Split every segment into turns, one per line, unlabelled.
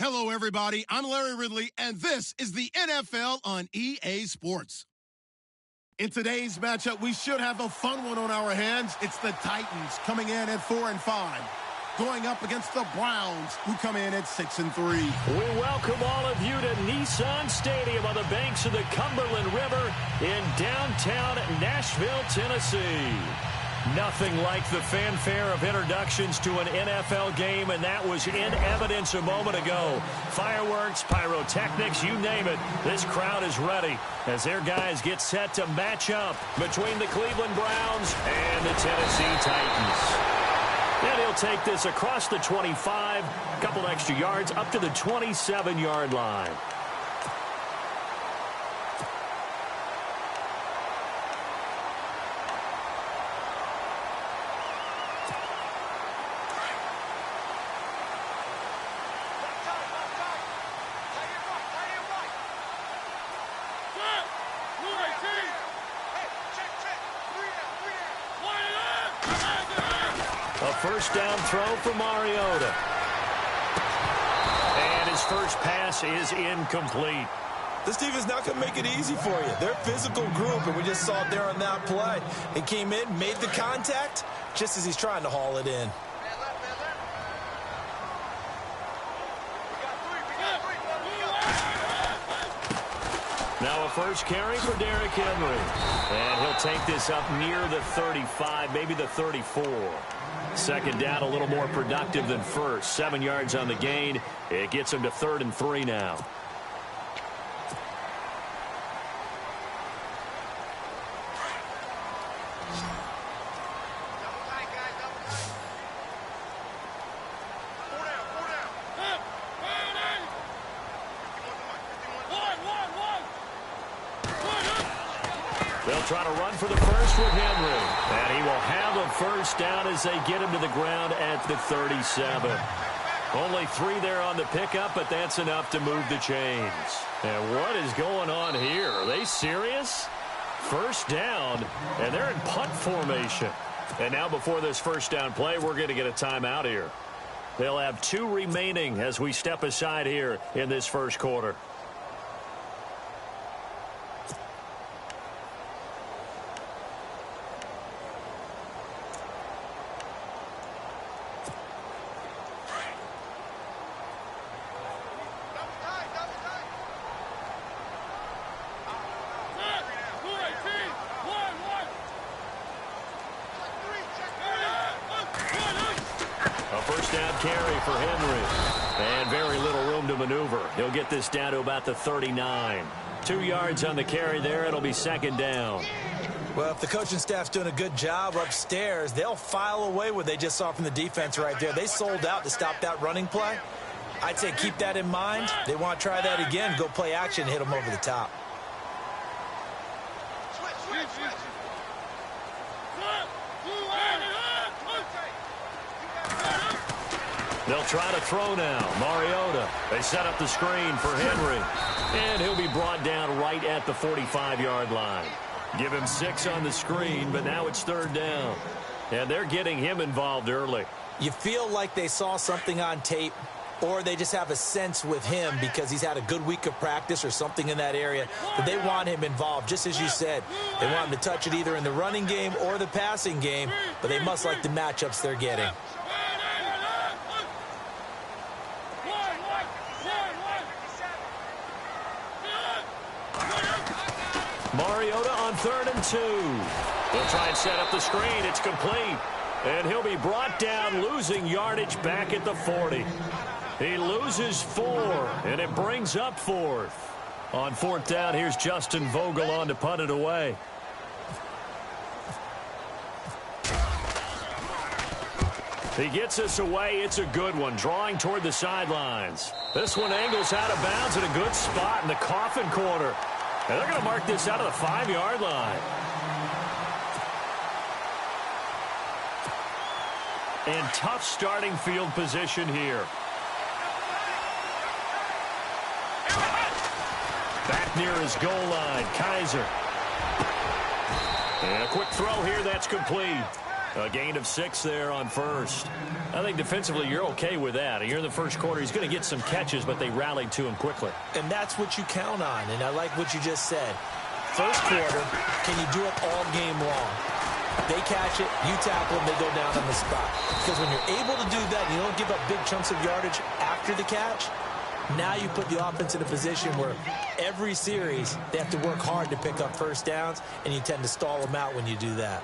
Hello, everybody. I'm Larry Ridley, and this is the NFL on EA Sports. In today's matchup, we should have a fun one on our hands. It's the Titans coming in at 4-5, going up against the Browns, who come in at 6-3.
We welcome all of you to Nissan Stadium on the banks of the Cumberland River in downtown Nashville, Tennessee. Nothing like the fanfare of introductions to an NFL game, and that was in evidence a moment ago. Fireworks, pyrotechnics, you name it. This crowd is ready as their guys get set to match up between the Cleveland Browns and the Tennessee Titans. And he'll take this across the 25, a couple extra yards up to the 27-yard line. A first down throw for Mariota. And his first pass is incomplete.
This team is not going to make it easy for you. They're a physical group, and we just saw it there on that play. He came in, made the contact, just as he's trying to haul it in.
Now a first carry for Derrick Henry. And he'll take this up near the 35, maybe the 34. Second down, a little more productive than first. 7 yards on the gain. It gets him to 3rd and 3 now. They'll try to run for the first with Henry. And he will have a first down as they get him to the ground at the 37. Only 3 there on the pickup, but that's enough to move the chains. And what is going on here? Are they serious? First down, and they're in punt formation. And now before this first down play, we're going to get a timeout here. They'll have 2 remaining as we step aside here in this first quarter. First down carry for Henry. And very little room to maneuver. He'll get this down to about the 39. 2 yards on the carry there. It'll be second down.
Well, if the coaching staff's doing a good job upstairs, they'll file away what they just saw from the defense right there. They sold out to stop that running play. I'd say keep that in mind. They want to try that again, go play action, hit them over the top.
They'll try to throw now. Mariota. They set up the screen for Henry. And he'll be brought down right at the 45-yard line. Give him 6 on the screen, but now it's 3rd down. And they're getting him involved early.
You feel like they saw something on tape, or they just have a sense with him because he's had a good week of practice or something in that area that they want him involved, just as you said. They want him to touch it either in the running game or the passing game, but they must like the matchups they're getting.
Mariota on 3rd and 2. They'll try and set up the screen. It's complete. And he'll be brought down, losing yardage back at the 40. He loses 4, and it brings up 4th. On 4th down, here's Justin Vogel on to punt it away. He gets us away. It's a good one, drawing toward the sidelines. This one angles out of bounds at a good spot in the coffin corner. And they're going to mark this out of the 5-yard line. And tough starting field position here. Back near his goal line, Kaiser. And a quick throw here, that's complete. A gain of 6 there on first. I think defensively you're okay with that. You're in the first quarter. He's going to get some catches, but they rallied to him quickly.
And that's what you count on, and I like what you just said. First quarter, can you do it all game long? They catch it, you tackle them, they go down on the spot. Because when you're able to do that and you don't give up big chunks of yardage after the catch, now you put the offense in a position where every series they have to work hard to pick up first downs, and you tend to stall them out when you do that.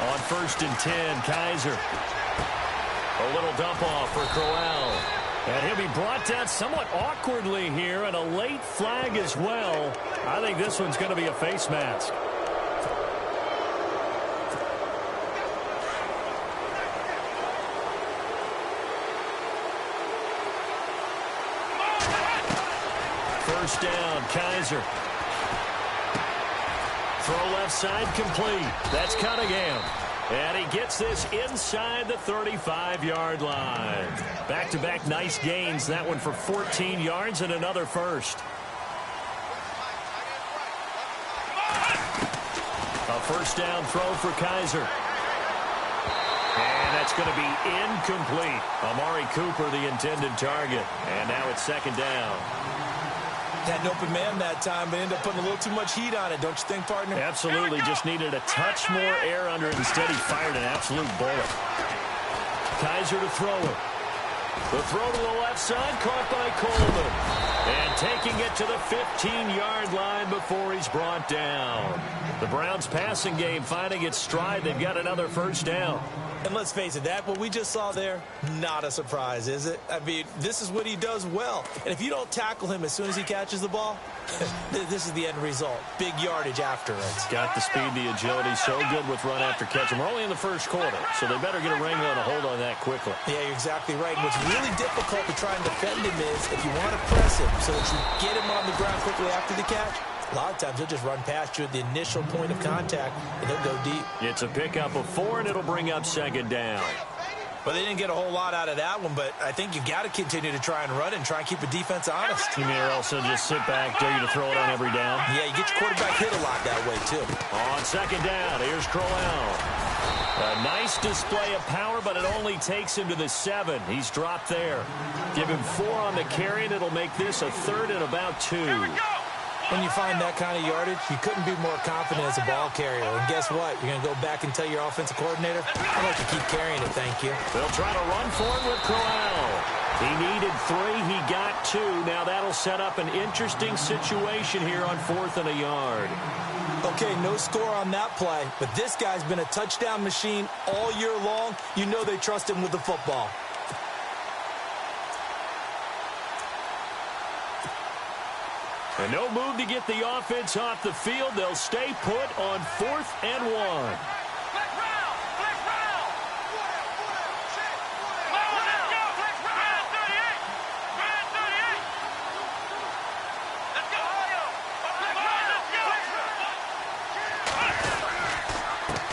On 1st and 10, Kaiser. A little dump off for Crowell. And he'll be brought down somewhat awkwardly here, and a late flag as well. I think this one's going to be a face mask. First down, Kaiser. Throw left side complete. That's Cunningham. And he gets this inside the 35-yard line. Back-to-back nice gains. That one for 14 yards and another first. A first down throw for Kaiser. And that's going to be incomplete. Amari Cooper, the intended target. And now it's 2nd down.
Had an open man that time, but ended up putting a little too much heat on it, don't you think, partner?
Absolutely. Just needed a touch more air under it. Instead, he fired an absolute bullet. Kaiser to throw it. The throw to the left side, caught by Coleman. And taking it to the 15-yard line before he's brought down. The Browns' passing game finding its stride. They've got another first down.
And let's face it, that what we just saw there, not a surprise, is it? I mean, this is what he does well. And if you don't tackle him as soon as he catches the ball, this is the end result. Big yardage after it.
It's got the speed, the agility, so good with run after catch. And we're only in the first quarter, so they better get a wrangle and a hold on that quickly.
Yeah, you're exactly right. And what's really difficult to try and defend him is if you want to press him so that you get him on the ground quickly after the catch, a lot of times he'll just run past you at the initial point of contact, and he'll go deep.
It's a pickup of 4, and it'll bring up 2nd down.
Well, they didn't get a whole lot out of that one, but I think you got to continue to try and run and try and keep the defense honest.
You mean also just sit back, dare you to throw it on every down?
Yeah, you get your quarterback hit a lot that way, too.
On 2nd down, here's Crowell. A nice display of power, but it only takes him to the 7. He's dropped there. Give him 4 on the carry, and it'll make this a 3rd and about 2.
When you find that kind of yardage, you couldn't be more confident as a ball carrier. And guess what? You're going to go back and tell your offensive coordinator, I'd like to keep carrying it, thank you.
They'll try to run for it with Crowell. He needed 3. He got 2. Now that'll set up an interesting situation here on 4th and a yard.
Okay, no score on that play, but this guy's been a touchdown machine all year long. You know they trust him with the football.
And no move to get the offense off the field. They'll stay put on 4th and 1.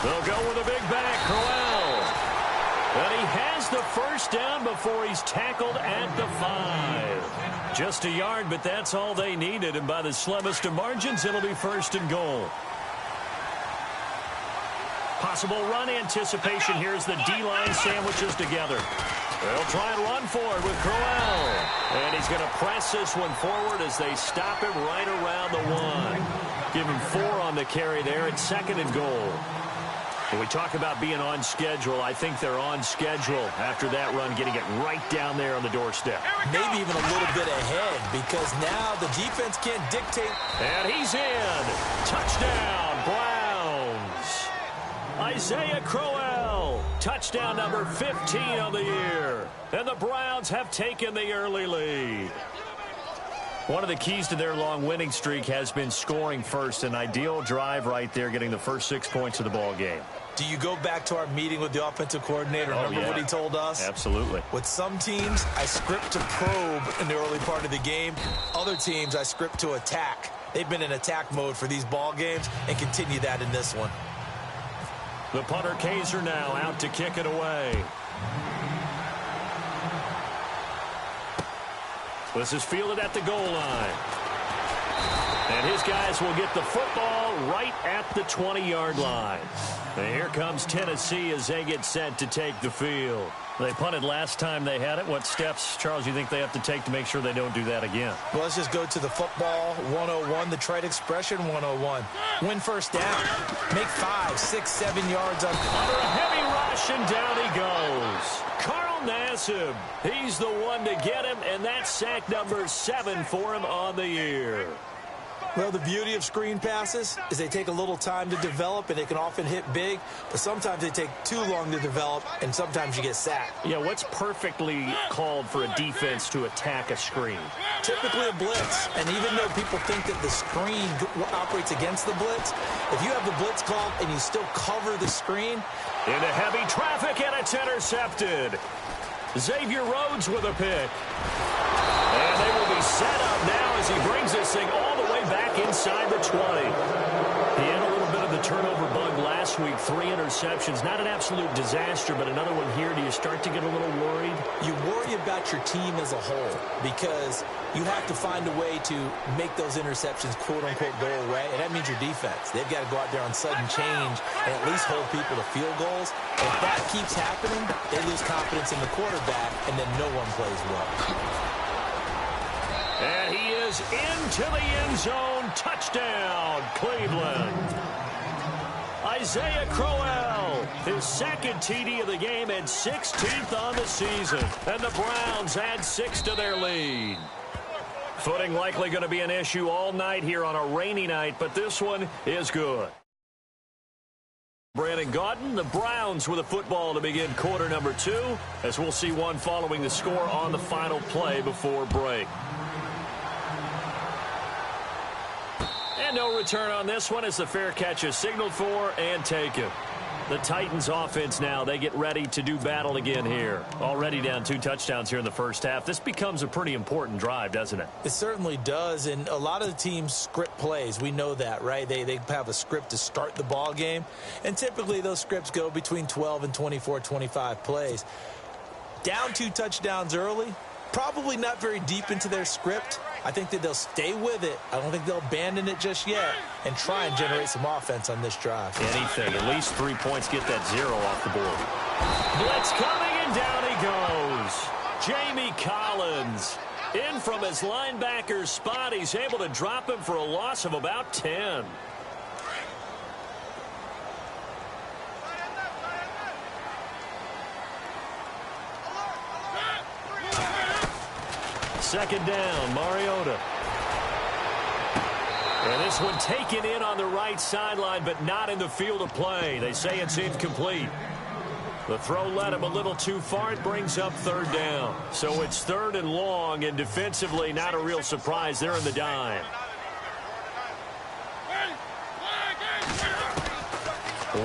They'll go with a big back, Crowell. And he has the first down before he's tackled at the 5. Just a yard, but that's all they needed. And by the slimmest of margins, it'll be 1st and goal. Possible run anticipation. Here's the D-line sandwiches together. They'll try and run for it with Crowell. And he's going to press this one forward as they stop him right around the 1. Give him 4 on the carry there. It's 2nd and goal. When we talk about being on schedule, I think they're on schedule after that run, getting it right down there on the doorstep.
Maybe even a little bit ahead, because now the defense can't dictate.
And he's in. Touchdown, Browns. Isaiah Crowell, touchdown number 15 of the year. And the Browns have taken the early lead. One of the keys to their long winning streak has been scoring first. An ideal drive right there, getting the first 6 points of the ball game.
Do you go back to our meeting with the offensive coordinator? Remember what he told us?
Absolutely.
With some teams, I script to probe in the early part of the game. Other teams, I script to attack. They've been in attack mode for these ball games and continue that in this one.
The punter Kaiser now out to kick it away. This is fielded at the goal line. And his guys will get the football right at the 20-yard line. And here comes Tennessee as they get set to take the field. They punted last time they had it. What steps, Charles, you think they have to take to make sure they don't do that again?
Well, let's just go to the football 101, the trade expression 101. Win first down. Make 5, 6, 7 yards on
under a heavy rush, and down he goes. Carl Nassib, he's the one to get him, and that's sack number 7 for him on the year.
Well, the beauty of screen passes is they take a little time to develop, and they can often hit big, but sometimes they take too long to develop, and sometimes you get sacked.
Yeah, what's perfectly called for a defense to attack a screen?
Typically a blitz, and even though people think that the screen operates against the blitz, if you have the blitz called and you still cover the screen.
Into heavy traffic, and it's intercepted. Xavier Rhodes with a pick. And they will be set up now as he brings this thing all the way back inside the 20. He had a little bit of the turnover bug last week, 3 interceptions. Not an absolute disaster, but another one here. Do you start to get a little worried?
You worry about your team as a whole because you have to find a way to make those interceptions, quote-unquote, go away, and that means your defense. They've got to go out there on sudden change and at least hold people to field goals. If that keeps happening, they lose confidence in the quarterback, and then no one plays well.
And he is into the end zone. Touchdown, Cleveland. Isaiah Crowell, his second TD of the game and 16th on the season. And the Browns add 6 to their lead. Footing likely going to be an issue all night here on a rainy night, but this one is good. Brandon Gaudin, the Browns with a football to begin quarter number 2, as we'll see one following the score on the final play before break. And no return on this one as the fair catch is signaled for and taken. The Titans offense now, they get ready to do battle again here. Already down 2 touchdowns here in the first half. This becomes a pretty important drive, doesn't it?
It certainly does, and a lot of the teams script plays. We know that, right? They have a script to start the ball game, and typically those scripts go between 12 and 24, 25 plays. Down 2 touchdowns early, probably not very deep into their script. I think that they'll stay with it. I don't think they'll abandon it just yet and try and generate some offense on this drive.
Anything. At least 3 points, get that 0 off the board. Blitz coming, and down he goes. Jamie Collins in from his linebacker spot. He's able to drop him for a loss of about 10. Second down, Mariota. And this one taken in on the right sideline, but not in the field of play. They say it's incomplete. The throw led him a little too far. It brings up 3rd down. So it's 3rd and long, and defensively not a real surprise. They're in the dime.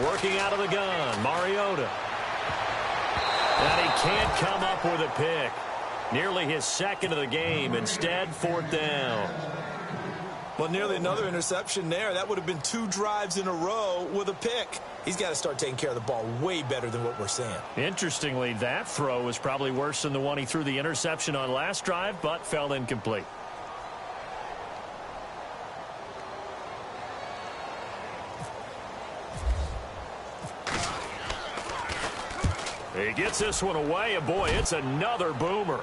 Working out of the gun, Mariota. And he can't come up with a pick. Nearly his 2nd of the game. Instead, 4th down.
Well, nearly another interception there. That would have been 2 drives in a row with a pick. He's got to start taking care of the ball way better than what we're seeing.
Interestingly, that throw was probably worse than the one he threw the interception on last drive, but fell incomplete. He gets this one away, and boy, it's another boomer.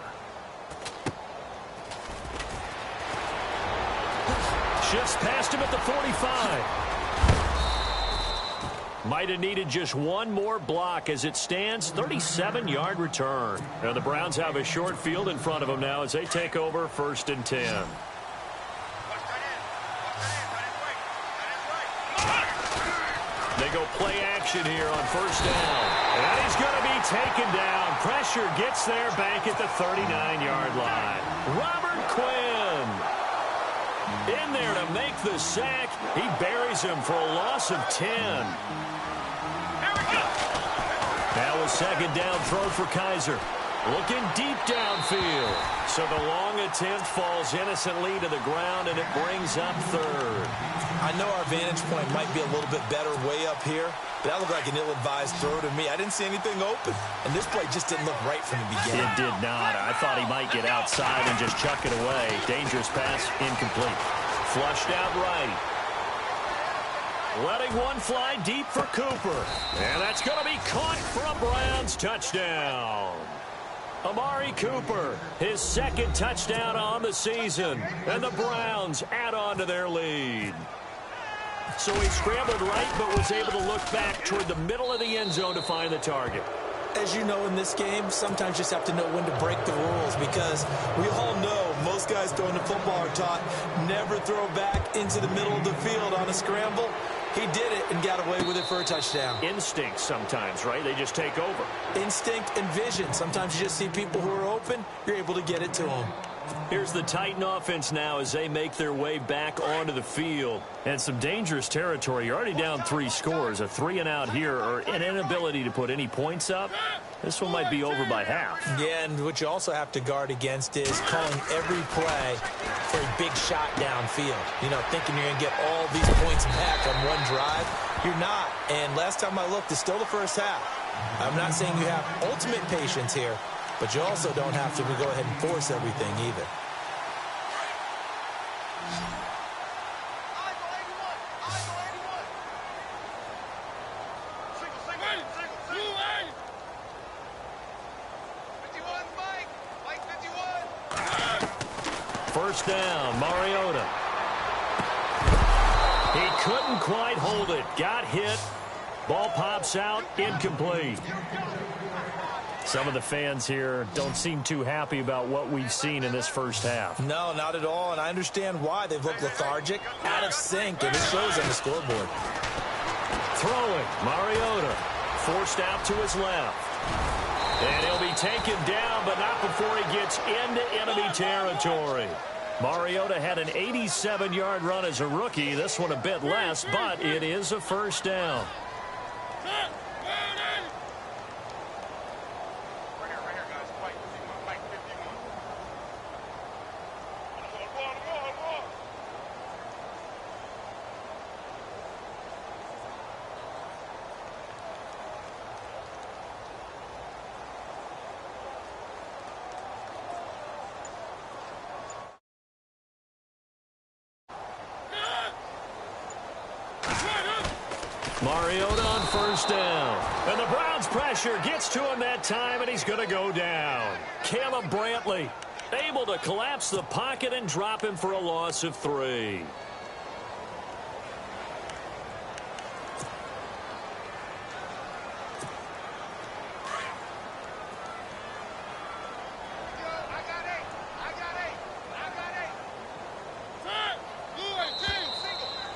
Shifts past him at the 45. Might have needed just one more block as it stands. 37-yard return. And the Browns have a short field in front of them now as they take over 1st and 10. They go play action here on 1st down. And he's going to be taken down. Pressure gets there back at the 39-yard line. Robert Quinn in there to make the sack. He buries him for a loss of 10. Now a 2nd down throw for Kaiser. Looking deep downfield. So the long attempt falls innocently to the ground, and it brings up third.
I know our vantage point might be a little bit better way up here, but that looked like an ill-advised throw to me. I didn't see anything open, and this play just didn't look right from the beginning.
It did not. I thought he might get outside and just chuck it away. Dangerous pass, incomplete. Flushed out right. Letting one fly deep for Cooper. And that's going to be caught for a Browns touchdown. Amari Cooper, his second touchdown on the season. And the Browns add on to their lead. So he scrambled right, but was able to look back toward the middle of the end zone to find the target.
As you know, in this game, sometimes you just have to know when to break the rules, because we all know most guys throwing the football are taught never throw back into the middle of the field on a scramble. He did it and got away with it for a touchdown.
Instinct sometimes, right? They just take over.
Instinct and vision. Sometimes you just see people who are open, you're able to get it to them.
Here's the Titan offense now as they make their way back onto the field. And some dangerous territory. You're already down 3 scores. A 3-and-out here, or an inability to put any points up. This one might be over by half.
Yeah, and what you also have to guard against is calling every play for a big shot downfield. You know, thinking you're going to get all these points back on one drive. You're not. And last time I looked, it's still the first half. I'm not saying you have ultimate patience here, but you also don't have to go ahead and force everything either.
First down, Mariota. He couldn't quite hold it. Got hit. Ball pops out, incomplete. Some of the fans here don't seem too happy about what we've seen in this first half.
No, not at all, and I understand why. They've looked lethargic, out of sync, and it shows on the scoreboard.
Throwing, Mariota. Forced out to his left. And he'll be taken down, but not before he gets into enemy territory. Mariota had an 87-yard run as a rookie. This one a bit less, but it is a first down. Mariota on first down. And the Browns pressure gets to him that time, and he's going to go down. Caleb Brantley able to collapse the pocket and drop him for a loss of 3.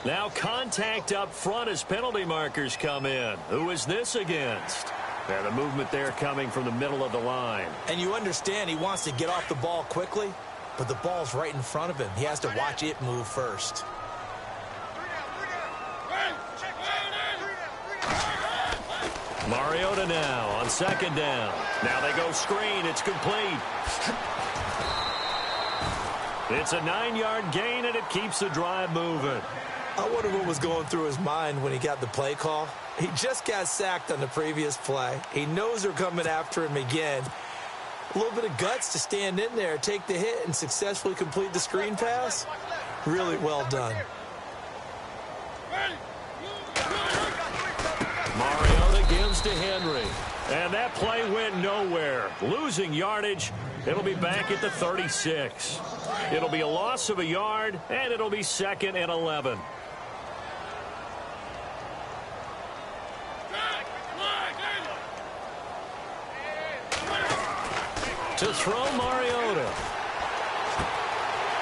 Now contact up front as penalty markers come in. Who is this against? And the movement there coming from the middle of the line.
And you understand he wants to get off the ball quickly, but the ball's right in front of him. He has to watch it move first.
Mariota now on second down. Now they go screen. It's complete. It's a 9-yard gain, and it keeps the drive moving.
I wonder what was going through his mind when he got the play call. He just got sacked on the previous play. He knows they're coming after him again. A little bit of guts to stand in there, take the hit, and successfully complete the screen pass. Really well done.
Mariota gives to Henry. And that play went nowhere. Losing yardage. It'll be back at the 36. It'll be a loss of a yard, and it'll be 2nd and 11. To throw Mariota.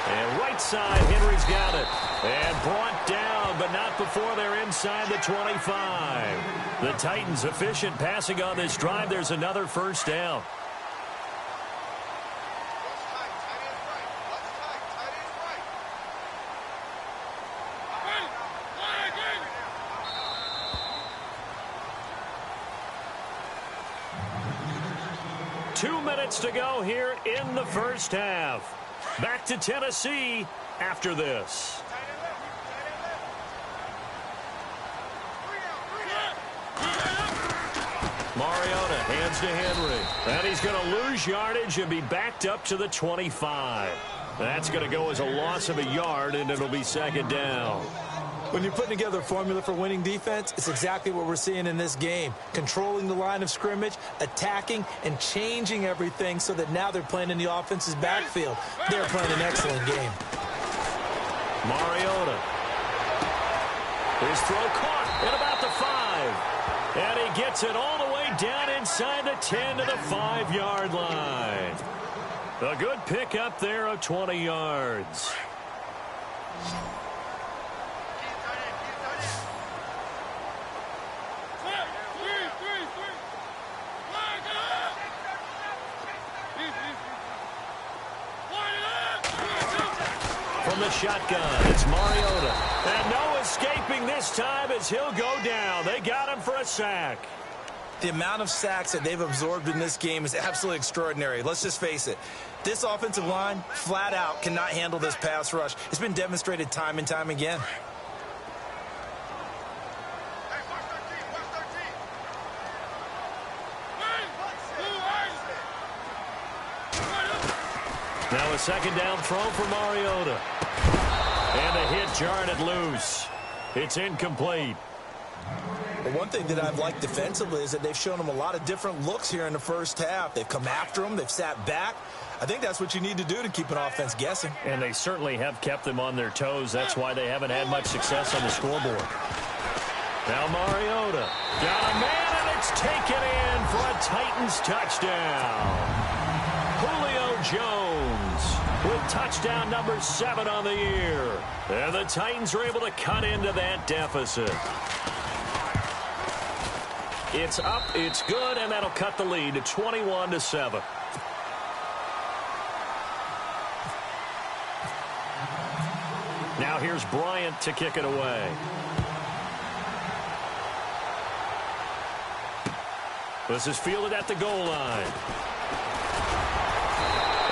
And right side, Henry's got it. And brought down, but not before they're inside the 25. The Titans efficient passing on this drive. There's another first down. 2 minutes to go here in the first half. Back to Tennessee after this. Mariota hands to Henry. And he's going to lose yardage and be backed up to the 25. That's going to go as a loss of a yard, and it'll be second down.
When you're putting together a formula for winning defense, it's exactly what we're seeing in this game. Controlling the line of scrimmage, attacking, and changing everything so that now they're playing in the offense's backfield. They're playing an excellent game.
Mariota. His throw caught at about the 5. And he gets it all the way down inside the 10 to the 5-yard line. A good pickup there of 20 yards. From the shotgun, it's Mariota. And no escaping this time as he'll go down. They got him for a sack.
The amount of sacks that they've absorbed in this game is absolutely extraordinary. Let's just face it. This offensive line, flat out, cannot handle this pass rush. It's been demonstrated time and time again.
Now a second down throw for Mariota. And the hit jarred it loose. It's incomplete.
Well, one thing that I've liked defensively is that they've shown them a lot of different looks here in the first half. They've come after them. They've sat back. I think that's what you need to do to keep an offense guessing.
And they certainly have kept them on their toes. That's why they haven't had much success on the scoreboard. Now Mariota. Got a man, and it's taken in for a Titans touchdown. Julio Jones with touchdown number 7 on the year. And the Titans are able to cut into that deficit. It's up, it's good, and that'll cut the lead to 21-7. Now here's Bryant to kick it away. This is fielded at the goal line.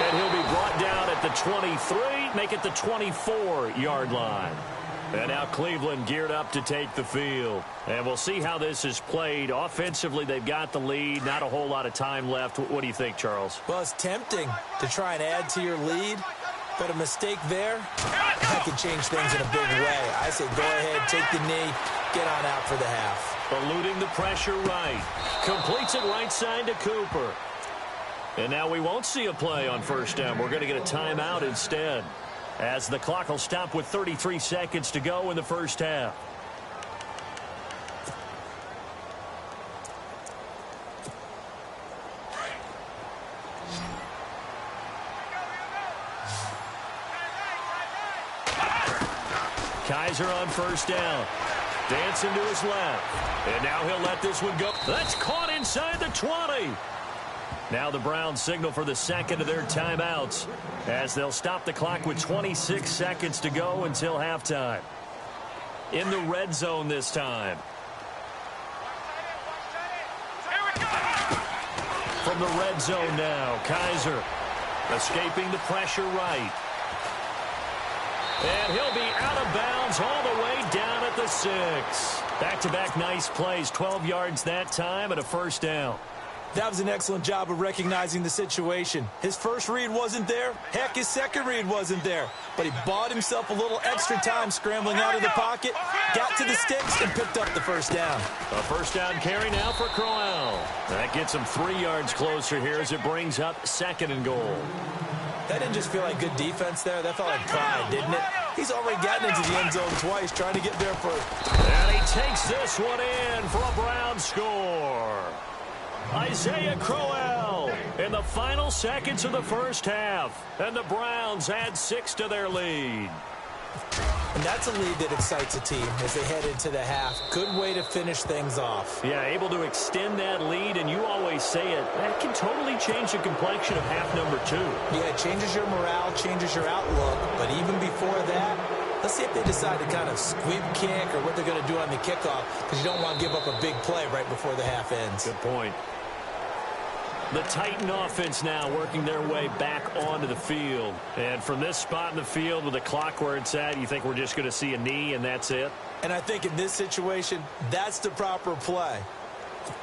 And he'll be brought down at the 23, make it the 24-yard line. And now Cleveland geared up to take the field. And we'll see how this is played. Offensively, they've got the lead. Not a whole lot of time left. What do you think, Charles?
Well, it's tempting to try and add to your lead. But a mistake there, that could change things in a big way. I say go ahead, take the knee, get on out for the half.
Eluding the pressure right. Completes it right side to Cooper. And now we won't see a play on first down. We're going to get a timeout instead, as the clock will stop with 33 seconds to go in the first half. Kaiser on first down. Dancing to his left. And now he'll let this one go. That's caught inside the 20. Now the Browns signal for the second of their timeouts, as they'll stop the clock with 26 seconds to go until halftime. In the red zone this time. From the red zone now, Kaiser escaping the pressure right. And he'll be out of bounds all the way down at the 6. Back-to-back nice plays, 12 yards that time and a first down.
That was an excellent job of recognizing the situation. His first read wasn't there. Heck, his second read wasn't there. But he bought himself a little extra time scrambling out of the pocket, got to the sticks, and picked up the first down.
A first down carry now for Crowell. That gets him 3 yards closer here as it brings up second and goal.
That didn't just feel like good defense there. That felt like pride, didn't it? He's already gotten into the end zone twice, trying to get there first.
And he takes this one in for a Brown score. Isaiah Crowell in the final seconds of the first half. And the Browns add 6 to their lead.
And that's a lead that excites a team as they head into the half. Good way to finish things off.
Yeah, able to extend that lead, and you always say it, that can totally change the complexion of half number 2.
Yeah, it changes your morale, changes your outlook. But even before that, let's see if they decide to kind of squib kick or what they're going to do on the kickoff, because you don't want to give up a big play right before the half ends.
Good point. The Titan offense now working their way back onto the field. And from this spot in the field with the clock where it's at, you think we're just going to see a knee and that's it?
And I think in this situation, that's the proper play.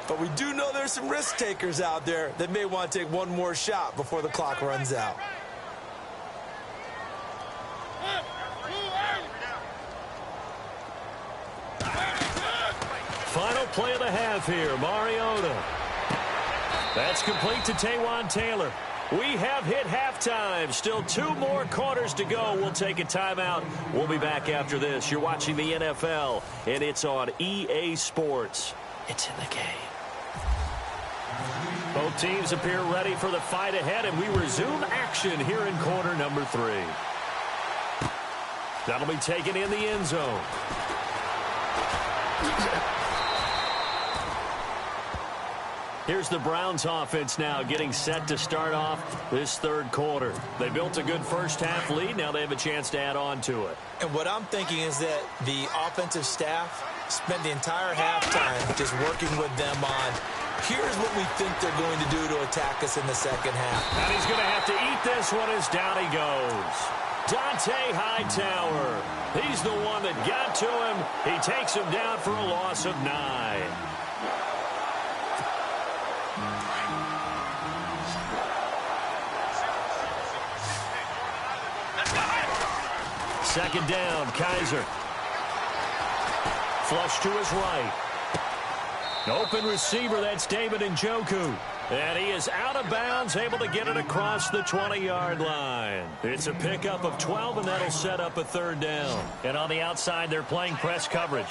But we do know there's some risk takers out there that may want to take one more shot before the clock runs out.
Final play of the half here, Mariota. That's complete to Taywan Taylor. We have hit halftime. Still 2 more quarters to go. We'll take a timeout. We'll be back after this. You're watching the NFL, and it's on EA Sports. It's in the game. Both teams appear ready for the fight ahead, and we resume action here in quarter number 3. That'll be taken in the end zone. Here's the Browns offense now getting set to start off this third quarter. They built a good first half lead. Now they have a chance to add on to it.
And what I'm thinking is that the offensive staff spent the entire halftime just working with them on, here's what we think they're going to do to attack us in the second half.
And he's going to have to eat this one as down he goes. Dante Hightower. He's the one that got to him. He takes him down for a loss of 9. Second down, Kaiser. Flush to his right. Open receiver, that's David Njoku. And he is out of bounds, able to get it across the 20-yard line. It's a pickup of 12, and that'll set up a third down. And on the outside, they're playing press coverage.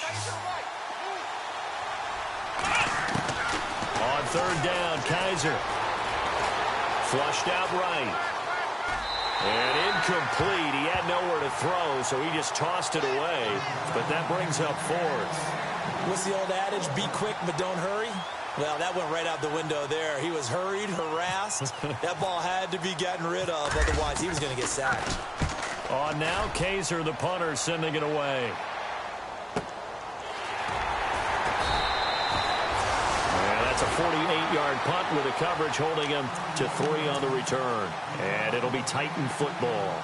On third down, Kaiser. Flushed out right. And incomplete. He had nowhere to throw, so he just tossed it away. But that brings up fourth.
What's the old adage? Be quick, but don't hurry? Well, that went right out the window there. He was hurried, harassed. That ball had to be gotten rid of, otherwise he was going to get sacked.
On now, Kaiser, the punter, sending it away. That's a 48-yard punt with a coverage holding him to 3 on the return. And it'll be Titan football.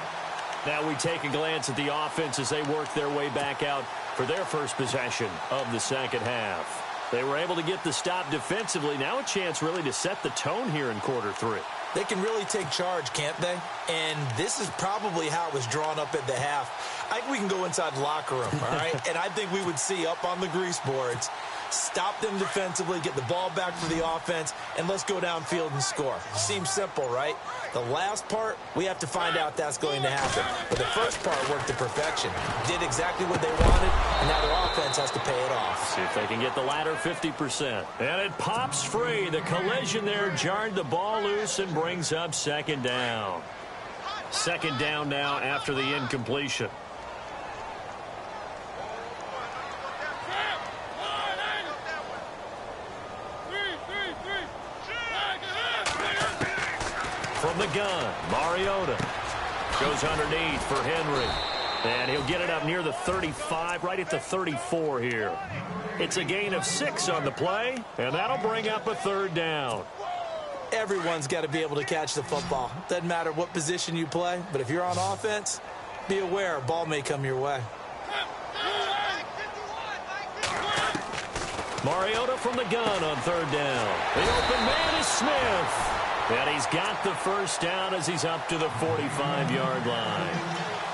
Now we take a glance at the offense as they work their way back out for their first possession of the second half. They were able to get the stop defensively. Now a chance really to set the tone here in quarter 3.
They can really take charge, can't they? And this is probably how it was drawn up at the half. I think we can go inside the locker room, all right? And I think we would see up on the grease boards, stop them defensively, get the ball back for the offense, and let's go downfield and score. Seems simple, right? The last part, we have to find out that's going to happen. But the first part worked to perfection. Did exactly what they wanted, and now their offense has to pay it off.
See if they can get the latter 50%. And it pops free. The collision there jarred the ball loose and brings up second down. Second down now after the incompletion. From the gun, Mariota goes underneath for Henry. And he'll get it up near the 35, right at the 34 here. It's a gain of 6 on the play, and that'll bring up a third down.
Everyone's got to be able to catch the football. Doesn't matter what position you play, but if you're on offense, be aware a ball may come your way.
Mariota from the gun on third down. The open man is Smith. And he's got the first down as he's up to the 45-yard line.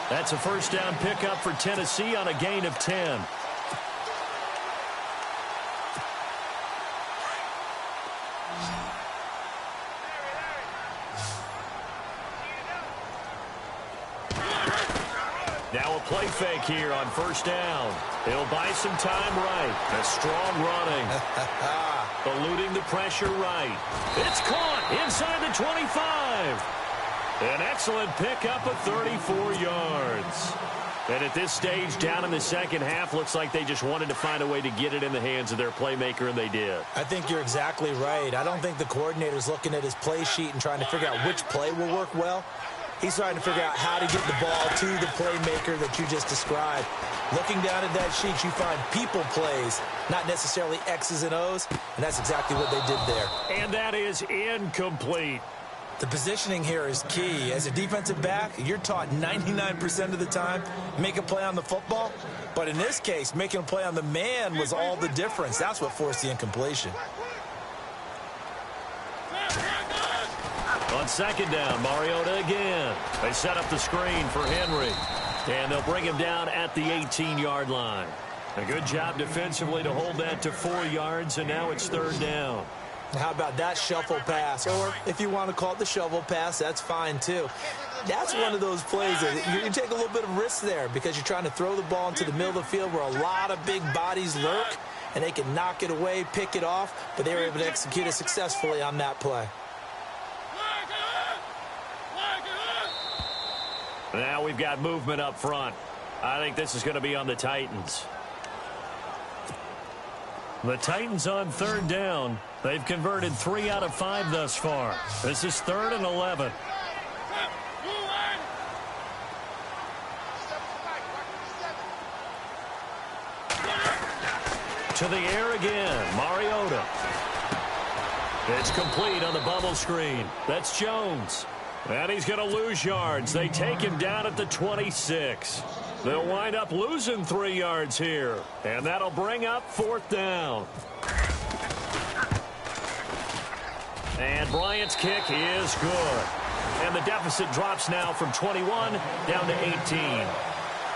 That's a first down pickup for Tennessee on a gain of 10. Now a play fake here on first down. He'll buy some time right. A strong running. Eluding the pressure right. It's caught inside the 25. An excellent pickup of 34 yards. And at this stage, down in the second half, looks like they just wanted to find a way to get it in the hands of their playmaker, and they did.
I think you're exactly right. I don't think the coordinator's looking at his play sheet and trying to figure out which play will work well. He's trying to figure out how to get the ball to the playmaker that you just described. Looking down at that sheet, you find people plays, not necessarily X's and O's, and that's exactly what they did there.
And that is incomplete.
The positioning here is key. As a defensive back, you're taught 99% of the time, make a play on the football. But in this case, making a play on the man was all the difference. That's what forced the incompletion.
On second down, Mariota again. They set up the screen for Henry. And they'll bring him down at the 18-yard line. A good job defensively to hold that to 4 yards, and now it's third down.
How about that shuffle pass? Or if you want to call it the shovel pass, that's fine too. That's one of those plays that you take a little bit of risk there because you're trying to throw the ball into the middle of the field where a lot of big bodies lurk, and they can knock it away, pick it off, but they were able to execute it successfully on that play.
Now we've got movement up front. I think this is going to be on the Titans. The Titans on third down. They've converted 3 out of 5 thus far. This is 3rd and 11. To the air again. Mariota. It's complete on the bubble screen. That's Jones. And he's going to lose yards. They take him down at the 26. They'll wind up losing 3 yards here. And that'll bring up 4th down. And Bryant's kick is good. And the deficit drops now from 21 down to 18.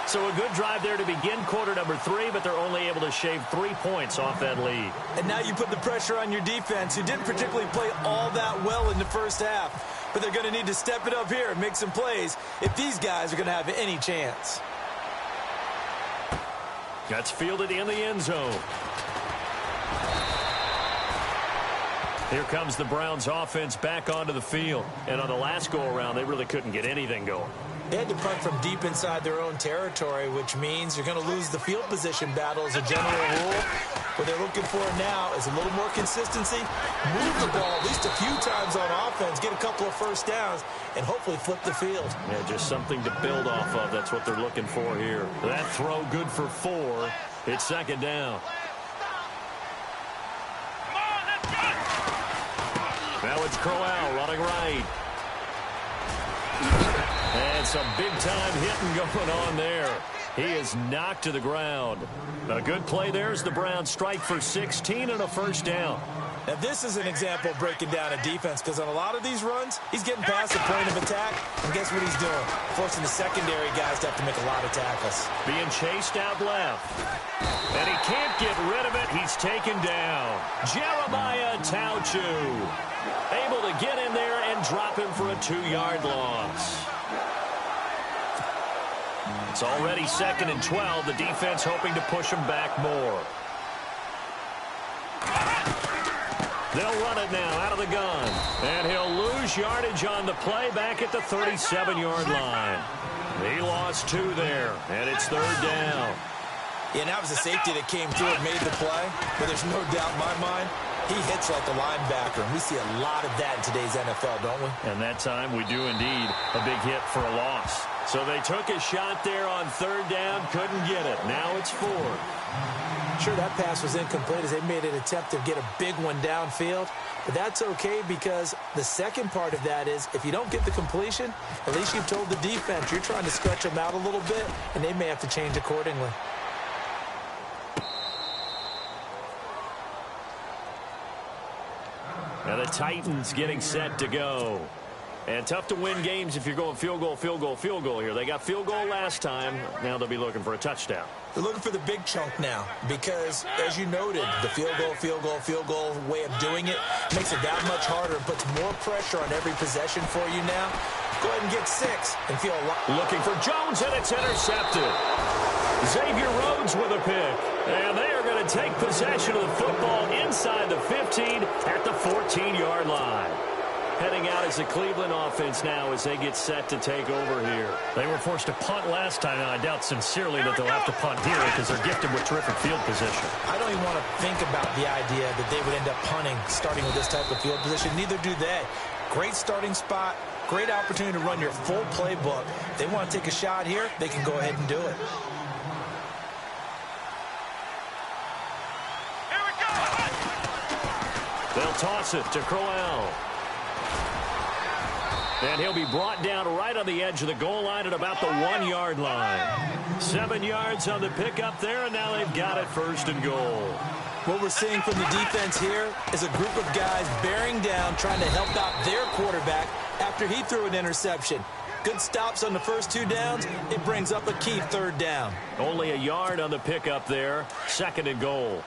So a good drive there to begin quarter number 3, but they're only able to shave 3 points off that lead.
And now you put the pressure on your defense, who didn't particularly play all that well in the first half. But they're going to need to step it up here and make some plays if these guys are going to have any chance.
That's fielded in the end zone. Here comes the Browns offense back onto the field. And on the last go-around, they really couldn't get anything going.
They had to punt from deep inside their own territory, which means you're going to lose the field position battle as a general rule. What they're looking for now is a little more consistency, move the ball at least a few times on offense, get a couple of first downs, and hopefully flip the field.
Yeah, just something to build off of. That's what they're looking for here. That throw good for 4. It's second down. Now it's Crowell running right. And some big-time hitting going on there. He is knocked to the ground. A good play there as the Browns strike for 16 and a first down.
Now, this is an example of breaking down a defense because on a lot of these runs, he's getting past the point of attack, and guess what he's doing? Forcing the secondary guys to have to make a lot of tackles.
Being chased out left. And he can't get rid of it. He's taken down. Jeremiah Tauchu able to get in there and drop him for a 2-yard loss. It's already 2nd and 12. The defense hoping to push him back more. They'll run it now out of the gun. And he'll lose yardage on the play back at the 37-yard line. He lost 2 there, and it's 3rd down.
Yeah, and that was a safety that came through and made the play. But there's no doubt in my mind, he hits like a linebacker. And we see a lot of that in today's NFL, don't we?
And that time we do indeed a big hit for a loss. So they took a shot there on 3rd down, couldn't get it. Now it's 4.
Sure, that pass was incomplete as they made an attempt to get a big one downfield. But that's okay because the second part of that is if you don't get the completion, at least you've told the defense you're trying to stretch them out a little bit, and they may have to change accordingly.
Now the Titans getting set to go. And tough to win games if you're going field goal, field goal, field goal here. They got field goal last time. Now they'll be looking for a touchdown.
They're looking for the big chunk now because, as you noted, the field goal way of doing it makes it that much harder and puts more pressure on every possession for you now. Go ahead and get 6 and feel a lot.
Looking for Jones, and it's intercepted. Xavier Rhodes with a pick. And they are going to take possession of the football inside the 15 at the 14-yard line. Heading out as the Cleveland offense now as they get set to take over here. They were forced to punt last time, and I doubt sincerely that they'll have to punt here because they're gifted with terrific field position.
I don't even want to think about the idea that they would end up punting starting with this type of field position. Neither do they. Great starting spot, Great opportunity to run your full playbook. If they want to take a shot here, they can go ahead and do it.
Here we go. They'll toss it to Crowell. And he'll be brought down right on the edge of the goal line at about the 1-yard line. 7 yards on the pickup there, and now they've got it 1st and goal.
What we're seeing from the defense here is a group of guys bearing down, trying to help out their quarterback after he threw an interception. Good stops on the first 2 downs. It brings up a key 3rd down.
Only a yard on the pickup there. 2nd and goal.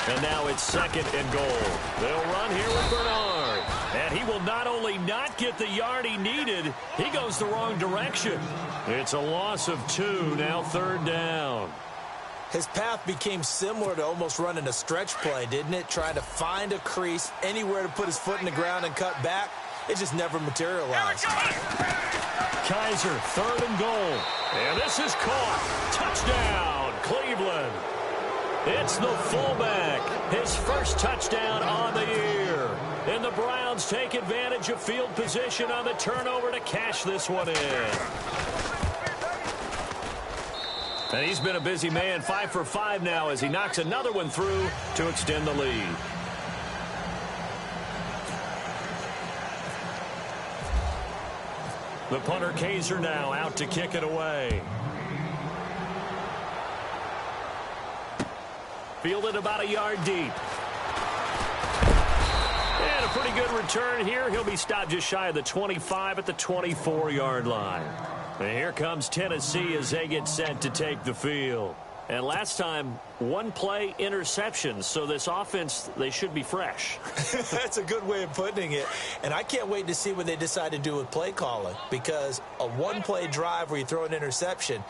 And now it's 2nd and goal. They'll run here with Bernard. And he will not only not get the yard he needed, he goes the wrong direction. It's a loss of 2, now 3rd down.
His path became similar to almost running a stretch play, didn't it? Trying to find a crease, anywhere to put his foot in the ground and cut back. It just never materialized.
Kaiser, 3rd and goal. And this is caught. Touchdown, Cleveland. It's the fullback, his first touchdown on the year. And the Browns take advantage of field position on the turnover to cash this one in. And he's been a busy man, 5 for 5 now as he knocks another one through to extend the lead. The punter Kaiser now out to kick it away. Fielded about a yard deep. And a pretty good return here. He'll be stopped just shy of the 25 at the 24-yard line. And here comes Tennessee as they get set to take the field. And last time, 1 play interception. So this offense, they should be fresh.
That's a good way of putting it. And I can't wait to see what they decide to do with play calling. Because a 1-play drive where you throw an interception,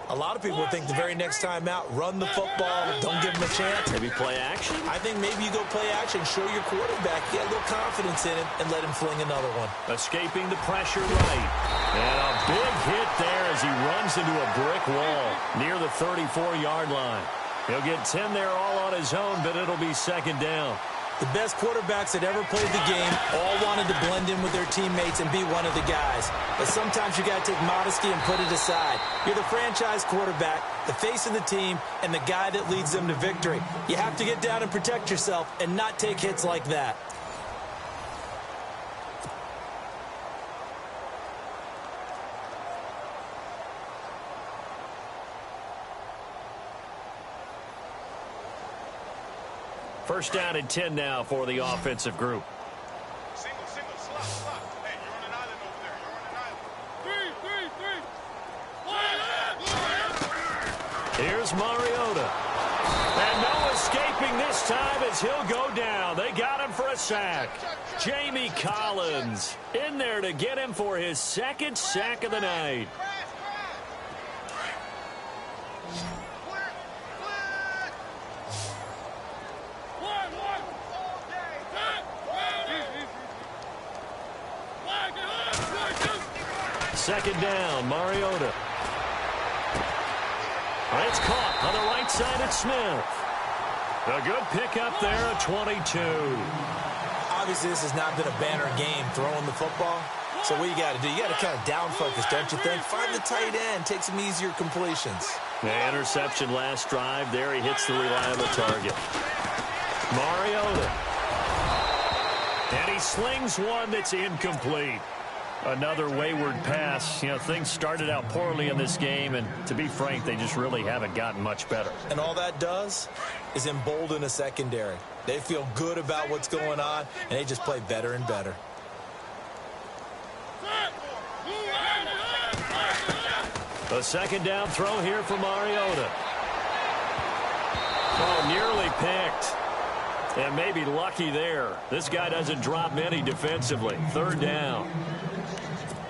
a lot of people think the very next time out, run the football, don't give them a chance.
Maybe play action?
I think maybe you go play action, show your quarterback, get a little confidence in him, and let him fling another one.
Escaping the pressure right. And a big hit there as he runs into a brick wall near the 34-yard line. He'll get 10 there all on his own, but it'll be 2nd down.
The best quarterbacks that ever played the game all wanted to blend in with their teammates and be one of the guys. But sometimes you got to take modesty and put it aside. You're the franchise quarterback, the face of the team, and the guy that leads them to victory. You have to get down and protect yourself and not take hits like that.
First down and 10 now for the offensive group.
Single, slot. Hey, you're on an island over there. You're on an island.
Here's Mariota. And no escaping this time as he'll go down. They got him for a sack. Jamie Collins in there to get him for his 2nd sack of the night. Second down, Mariota. It's caught on the right side at Smith. A good pickup there at 22.
Obviously, this has not been a banner game throwing the football. So what you got to do, you got to kind of down focus, don't you think? Find the tight end, take some easier completions.
The interception last drive. There he hits the reliable target. Mariota. And he slings one that's incomplete. Another wayward pass. You know, things started out poorly in this game, and to be frank, they just really haven't gotten much better.
And all that does is embolden a secondary. They feel good about what's going on, and they just play better and better.
A 2nd down throw here for Mariota. Oh, nearly picked. And maybe lucky there. This guy doesn't drop many defensively. 3rd down.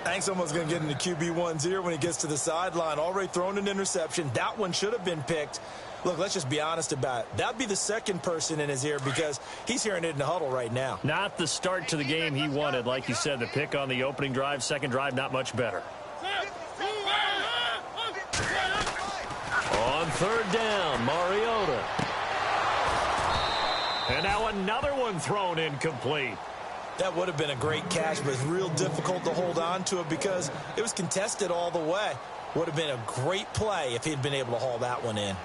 Hank's almost going to get into QB1's ear when he gets to the sideline. Already thrown an interception. That one should have been picked. Look, let's just be honest about it. That'd be the 2nd person in his ear because he's hearing it in the huddle right now.
Not the start to the game he wanted. Like you said, the pick on the opening drive, 2nd drive, not much better. On 3rd down, Mariota. And now another one thrown incomplete.
That would have been a great catch, but it's real difficult to hold on to it because it was contested all the way. Would have been a great play if he'd been able to haul that one in.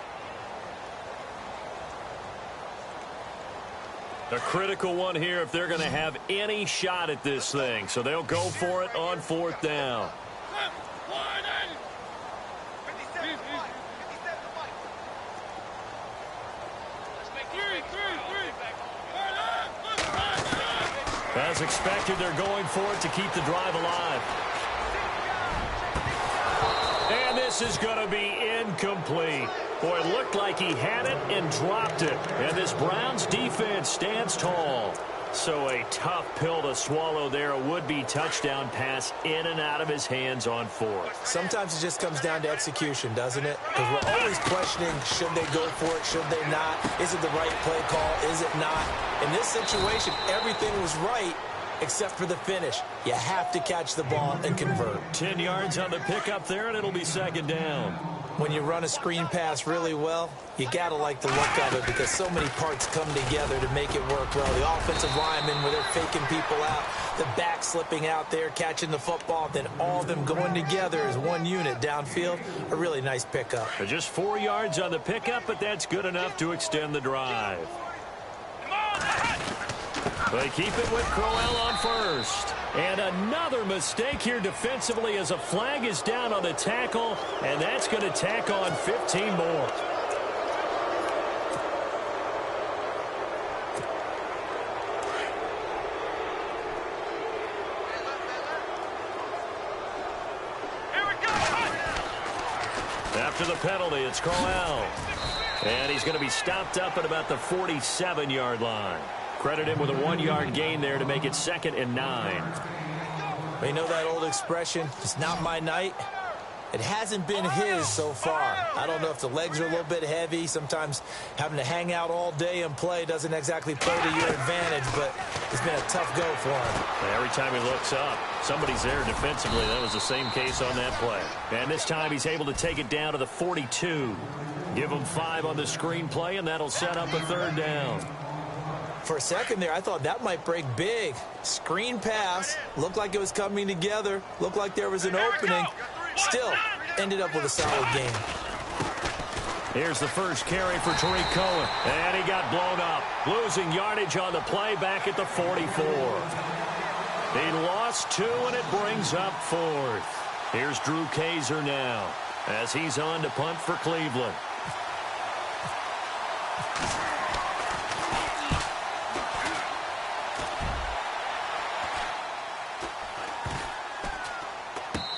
A critical one here if they're going to have any shot at this thing. So they'll go for it on 4th down. As expected, they're going for it to keep the drive alive. And this is going to be incomplete. Boy, it looked like he had it and dropped it. And this Browns defense stands tall. So a tough pill to swallow there. A would-be touchdown pass in and out of his hands on 4th.
Sometimes it just comes down to execution, doesn't it? Because we're always questioning, should they go for it, should they not? Is it the right play call, is it not? In this situation, everything was right except for the finish. You have to catch the ball and convert.
10 yards on the pickup there, and it'll be 2nd down.
When you run a screen pass really well, you got to like the look of it because so many parts come together to make it work well. The offensive linemen, where they're faking people out, the back slipping out there, catching the football, then all of them going together as one unit downfield. A really nice pickup.
Just 4 yards on the pickup, but that's good enough to extend the drive. They keep it with Crowell on 1st. And another mistake here defensively as a flag is down on the tackle, and that's going to tack on 15 more. After the penalty, it's Crowell. And he's going to be stopped up at about the 47-yard line. Credit him with a 1-yard gain there to make it 2nd and 9.
You know that old expression, it's not my night? It hasn't been his so far. I don't know if the legs are a little bit heavy. Sometimes having to hang out all day and play doesn't exactly play to your advantage, but it's been a tough go for him.
Every time he looks up, somebody's there defensively. That was the same case on that play. And this time he's able to take it down to the 42. Give him 5 on the screen play, and that'll set up a 3rd down.
For a second there, I thought that might break big. Screen pass. Looked like it was coming together. Looked like there was an opening. Still, ended up with a solid game.
Here's the first carry for Tariq Cohen. And he got blown up. Losing yardage on the play back at the 44. He lost 2, and it brings up 4th. Here's Drew Kaiser now as he's on to punt for Cleveland.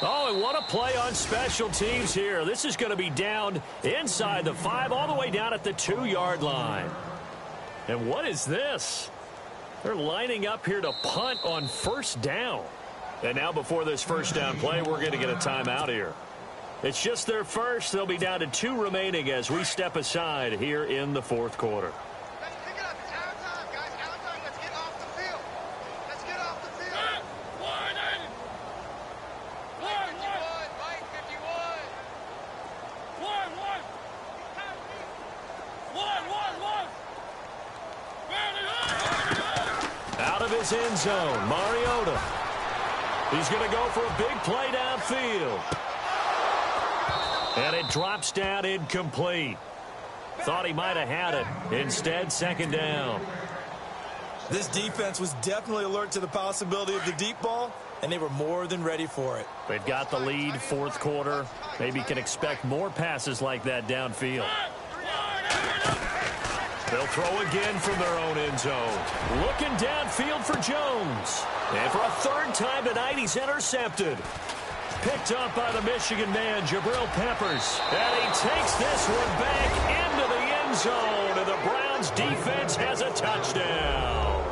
Oh, and what a play on special teams here. This is going to be down inside the 5, all the way down at the 2-yard line. And what is this? They're lining up here to punt on 1st down. And now before this 1st down play, we're going to get a timeout here. It's just their first. They'll be down to 2 remaining as we step aside here in the 4th quarter. End zone, Mariota. He's going to go for a big play downfield. And it drops down incomplete. Thought he might have had it. Instead, 2nd down.
This defense was definitely alert to the possibility of the deep ball, and they were more than ready for it.
They've got the lead, 4th quarter. Maybe can expect more passes like that downfield. They'll throw again from their own end zone. Looking downfield for Jones. And for a 3rd time tonight, he's intercepted. Picked up by the Michigan man, Jabril Peppers. And he takes this one back into the end zone. And the Browns defense has a touchdown.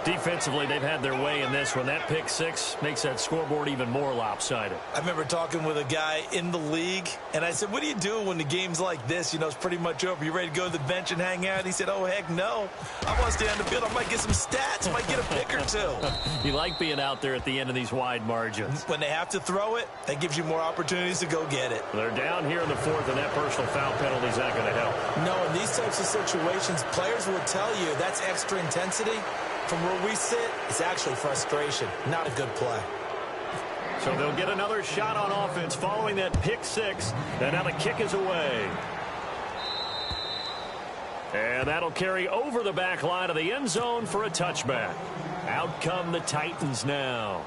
Defensively, they've had their way in this one. That pick six makes that scoreboard even more lopsided.
I remember talking with a guy in the league, and I said, what do you do when the game's like this? You know, it's pretty much over. You ready to go to the bench and hang out? He said, oh, heck no. I want to stay on the field. I might get some stats. I might get a pick or two.
You like being out there at the end of these wide margins.
When they have to throw it, that gives you more opportunities to go get it.
They're down here in the fourth, and that personal foul penalty is not going to help.
No, in these types of situations, players will tell you that's extra intensity. From where we sit, it's actually frustration, not a good play.
So they'll get another shot on offense following that pick six, and now the kick is away. And that'll carry over the back line of the end zone for a touchback. Out come the Titans now.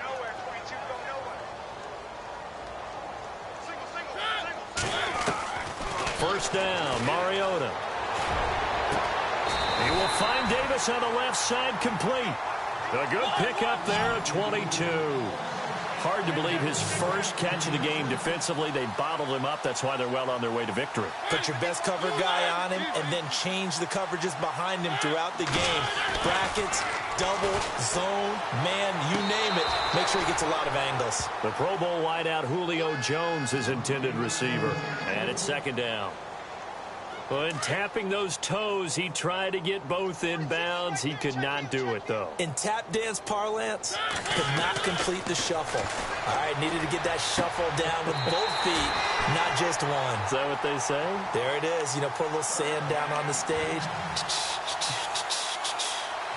Nowhere, 22, go nowhere. Single.
First down, Mariota. He will find Davis on the left side, complete. A good pickup there at 22. Hard to believe his first catch of the game defensively. They bottled him up. That's why they're well on their way to victory.
Put your best cover guy on him and then change the coverages behind him throughout the game. Brackets, double, zone, man, you name it. Make sure he gets a lot of angles.
The Pro Bowl wideout Julio Jones, his intended receiver. And it's second down. When tapping those toes, he tried to get both in bounds. He could not do it, though.
In tap dance parlance, could not complete the shuffle. All right, needed to get that shuffle down with both feet, not just one.
Is that what they say?
There it is. You know, put a little sand down on the stage.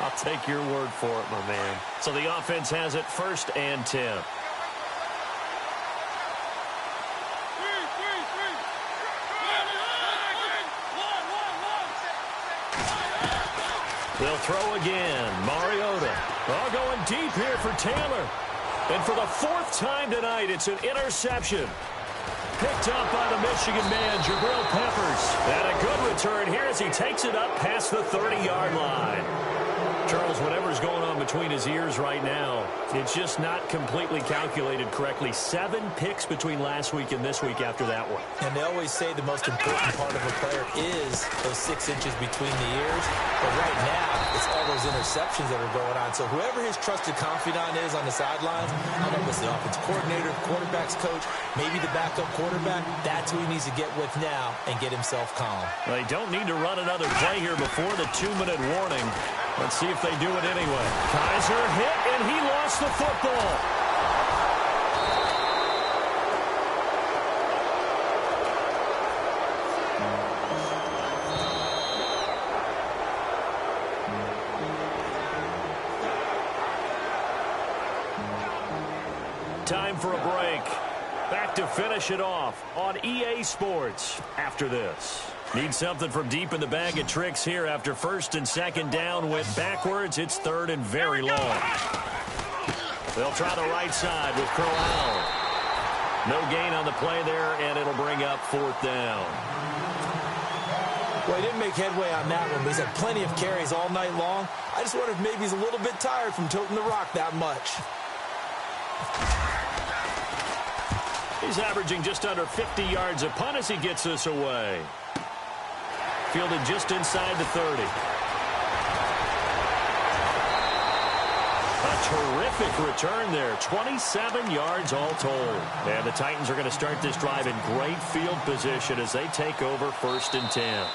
I'll take your word for it, my man. So the offense has it first and 10. They'll throw again. Mariota. All going deep here for Taylor. And for the fourth time tonight, it's an interception. Picked up by the Michigan man, Jabril Peppers. And a good return here as he takes it up past the 30-yard line. Charles, whatever's going on between his ears right now, it's just not completely calculated correctly. 7 picks between last week and this week after that one.
And they always say the most important part of a player is those 6 inches between the ears. But right now, it's all those interceptions that are going on. So whoever his trusted confidant is on the sidelines, I don't know if it's the offense coordinator, quarterback's coach, maybe the backup quarterback, that's who he needs to get with now and get himself calm.
Well, they don't need to run another play here before the 2-minute warning. Let's see if they do it anyway. Kaiser hit, and he lost the football. Time for a break. Back to finish it off on EA Sports after this. Need something from deep in the bag of tricks here after first and second down went backwards. It's third and very long. They'll try the right side with Crowell. No gain on the play there, and it'll bring up fourth down.
Well, he didn't make headway on that one, but he's had plenty of carries all night long. I just wonder if maybe he's a little bit tired from toting the rock that much.
He's averaging just under 50 yards a punt as he gets this away. Fielded just inside the 30. A terrific return there. 27 yards all told. And the Titans are going to start this drive in great field position as they take over first and 10.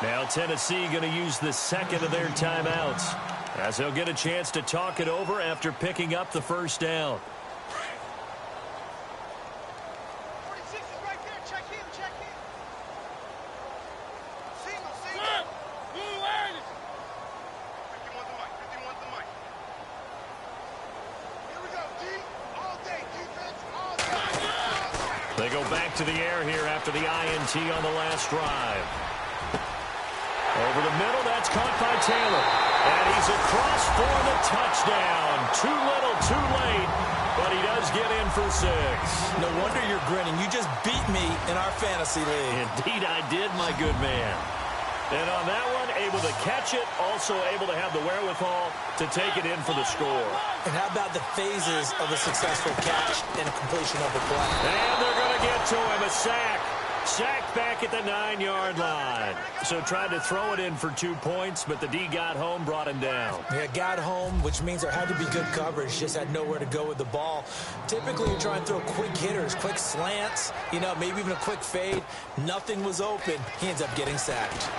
Now Tennessee going to use the second of their timeouts as they'll get a chance to talk it over after picking up the first down.
46 is right there. Check in, check in. Single. 51 to Mike, 51 to Mike. Here we go, D. All day, defense, all day.
They go back to the air here after the INT on the last drive. Over the middle, that's caught by Taylor. And he's across for the touchdown. Too little, too late, but he does get in for 6.
No wonder you're grinning. You just beat me in our fantasy league.
Indeed I did, my good man. And on that one, able to catch it, also able to have the wherewithal to take it in for the score.
And how about the phases of a successful catch and a completion of the play?
And they're going to get to him, a sack. Sacked back at the 9-yard line. So tried to throw it in for 2 points, but the D got home, brought him down.
Yeah, got home, which means there had to be good coverage. Just had nowhere to go with the ball. Typically, you're trying to throw quick hitters, quick slants, maybe even a quick fade. Nothing was open. He ends up getting sacked.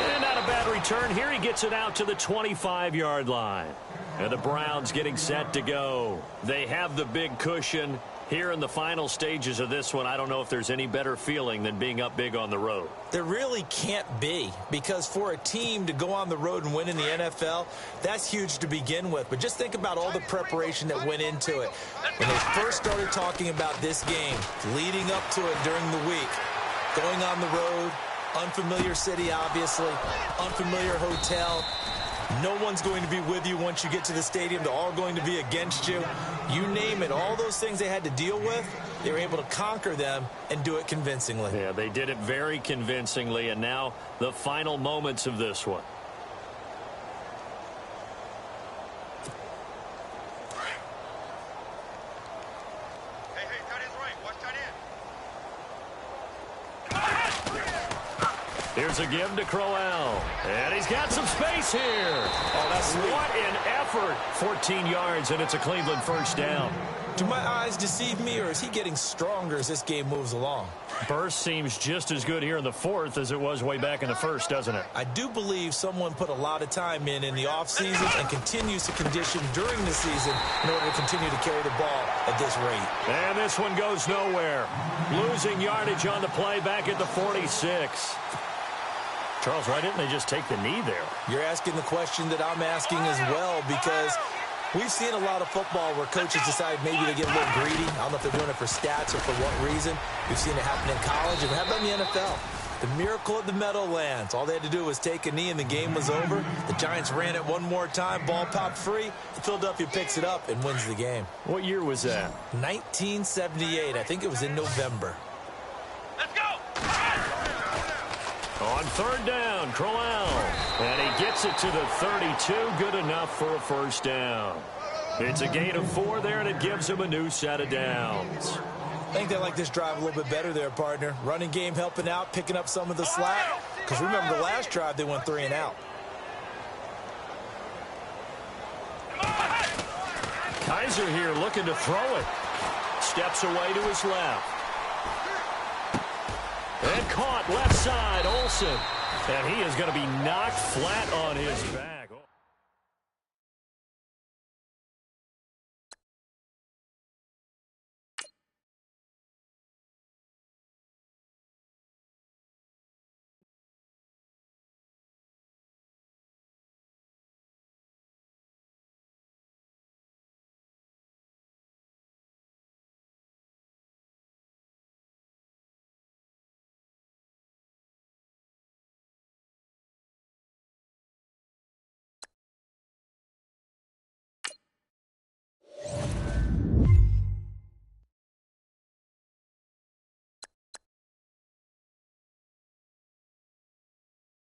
And not a bad return. Here he gets it out to the 25-yard line. And the Browns getting set to go. They have the big cushion. Here in the final stages of this one, I don't know if there's any better feeling than being up big on the road.
There really can't be, because for a team to go on the road and win in the NFL, that's huge to begin with. But just think about all the preparation that went into it. When they first started talking about this game, leading up to it during the week, going on the road, unfamiliar city, obviously, unfamiliar hotel. No one's going to be with you once you get to the stadium. They're all going to be against you. You name it. All those things they had to deal with, they were able to conquer them and do it convincingly.
Yeah, they did it very convincingly, and now the final moments of this one.
Hey, tight end's right. Watch tight end.
Here's a give to Crowell. And he's got some space here.
Oh, that's sweet.
What an effort. 14 yards, and it's a Cleveland first down.
Do my eyes deceive me, or is he getting stronger as this game moves along?
Burst seems just as good here in the fourth as it was way back in the first, doesn't it?
I do believe someone put a lot of time in the offseason and continues to condition during the season in order to continue to carry the ball at this rate.
And this one goes nowhere. Losing yardage on the play back at the 46. Charles, why didn't they just take the knee there?
You're asking the question that I'm asking as well, because we've seen a lot of football where coaches decide maybe they get a little greedy. I don't know if they're doing it for stats or for what reason. We've seen it happen in college, and it happened in the NFL. The miracle of the Meadowlands. All they had to do was take a knee, and the game was over. The Giants ran it one more time. Ball popped free. Philadelphia picks it up and wins the game.
What year was that?
1978. I think it was in November.
Let's go.
On third down, Crowell. And he gets it to the 32. Good enough for a first down. It's a gain of 4 there, and it gives him a new set of downs.
I think they like this drive a little bit better there, partner. Running game helping out, picking up some of the slack. Because remember, the last drive, they went 3 and out.
Kaiser here looking to throw it. Steps away to his left. And caught left side, Olsen. And he is going to be knocked flat on his back.